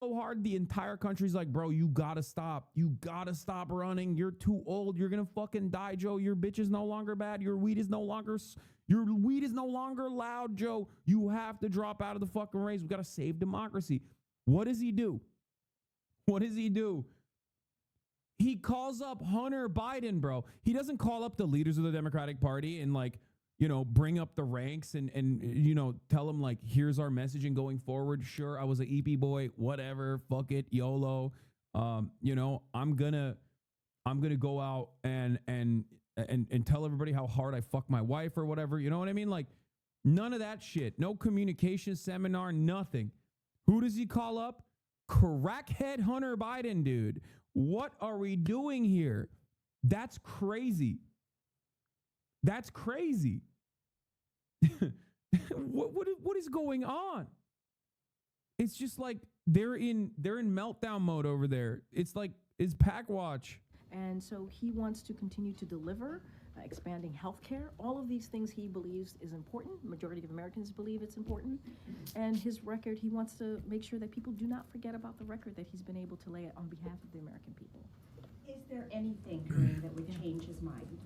so hard, the entire country's like, bro, you gotta stop. You gotta stop running. You're too old. You're gonna fucking die, Joe. Your bitch is no longer bad. Your weed is no longer loud, Joe. You have to drop out of the fucking race. We gotta save democracy. What does he do? What does he do? He calls up Hunter Biden, bro. He doesn't call up the leaders of the Democratic Party and like, you know, bring up the ranks and you know, tell them like, here's our messaging going forward. Sure, I was an EP boy, whatever, fuck it, YOLO. You know, I'm gonna go out and tell everybody how hard I fuck my wife or whatever. You know what I mean? Like, none of that shit. No communication seminar, nothing. Who does he call up? Crackhead Hunter Biden, dude. What are we doing here? That's crazy. That's crazy. What is going on? It's just like they're in meltdown mode over there. It's like, it's pack watch. And so he wants to continue to deliver, expanding healthcare. All of these things he believes is important. Majority of Americans believe it's important. And his record, he wants to make sure that people do not forget about the record that he's been able to lay on behalf of the American people. Is there anything, Corinne, that would change his mind?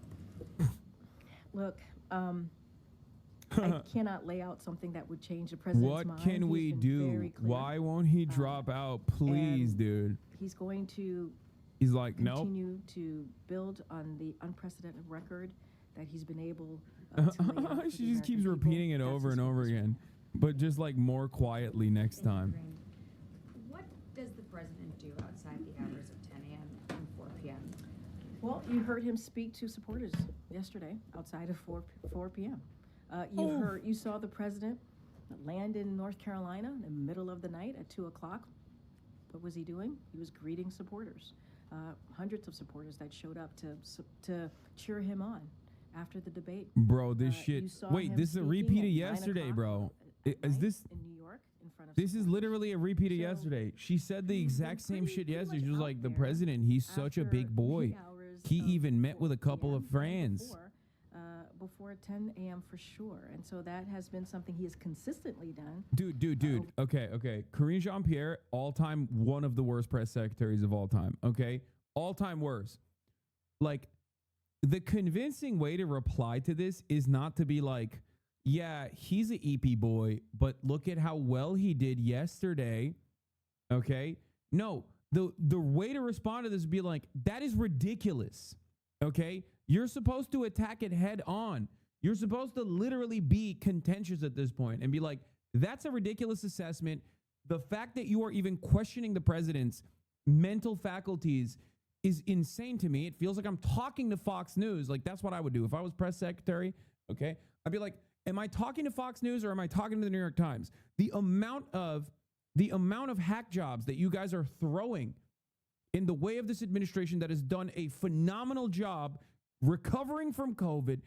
Look, I cannot lay out something that would change the president's mind. What can we do? Why won't he drop out? Please, dude. He's going to He's like, no. Continue to build on the unprecedented record that he's been able to lay out. She just keeps repeating it over and over again, but just like more quietly next time. What does the president do outside the hours of 10 a.m. and 4 p.m.? Well, you heard him speak to supporters yesterday outside of 4 p.m. You saw the president land in North Carolina in the middle of the night at 2 o'clock. What was he doing? He was greeting supporters. Hundreds of supporters that showed up to cheer him on after the debate. Bro, this shit. Wait, this is a repeat of yesterday, bro. Is this in New York in front of? This is literally a repeat of yesterday. She said the exact same shit yesterday. She was like, the president, he's such a big boy. He even met with a couple of friends. Before 10 a.m. for sure. And so that has been something he has consistently done. Dude. Okay. Karine Jean-Pierre, all-time one of the worst press secretaries of all time. Okay? All-time worst. Like, the convincing way to reply to this is not to be like, yeah, he's an EP boy, but look at how well he did yesterday. Okay? No, the way to respond to this would be like, that is ridiculous. Okay? You're supposed to attack it head on. You're supposed to literally be contentious at this point and be like, that's a ridiculous assessment. The fact that you are even questioning the president's mental faculties is insane to me. It feels like I'm talking to Fox News. Like, that's what I would do. If I was press secretary, okay, I'd be like, am I talking to Fox News or am I talking to the New York Times? The amount of hack jobs that you guys are throwing in the way of this administration that has done a phenomenal job recovering from COVID,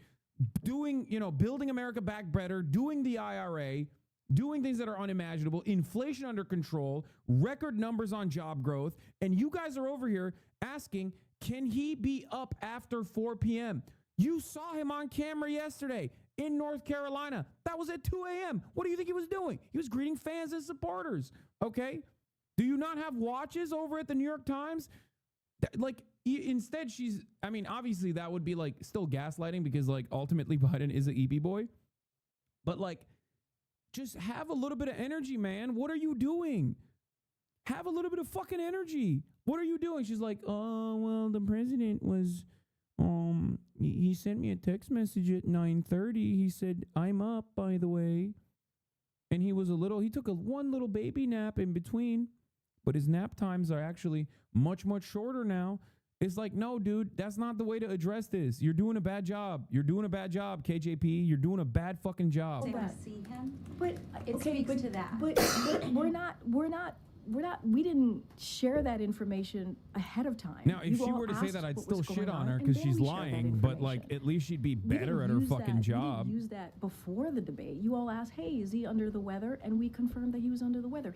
doing, building America back better, doing the IRA, doing things that are unimaginable, inflation under control, record numbers on job growth. And you guys are over here asking, can he be up after 4 p.m.? You saw him on camera yesterday in North Carolina. That was at 2 a.m. What do you think he was doing? He was greeting fans and supporters. Okay. Do you not have watches over at the New York Times? Instead, obviously that would be like still gaslighting because like ultimately Biden is an EP boy. But like, just have a little bit of energy, man. What are you doing? Have a little bit of fucking energy. What are you doing? She's like, oh, well, the president was, he sent me a text message at 9:30. He said, I'm up, by the way. And he took one little baby nap in between, but his nap times are actually much, much shorter now. It's like, no, dude, that's not the way to address this. You're doing a bad job. You're doing a bad job, KJP. You're doing a bad fucking job. To see him, but it speaks to that. But we didn't share that information ahead of time. Now, if she were to say that, I'd still shit on her because she's lying, but like, at least she'd be better at her fucking job. We didn't use that before the debate. You all asked, hey, is he under the weather? And we confirmed that he was under the weather.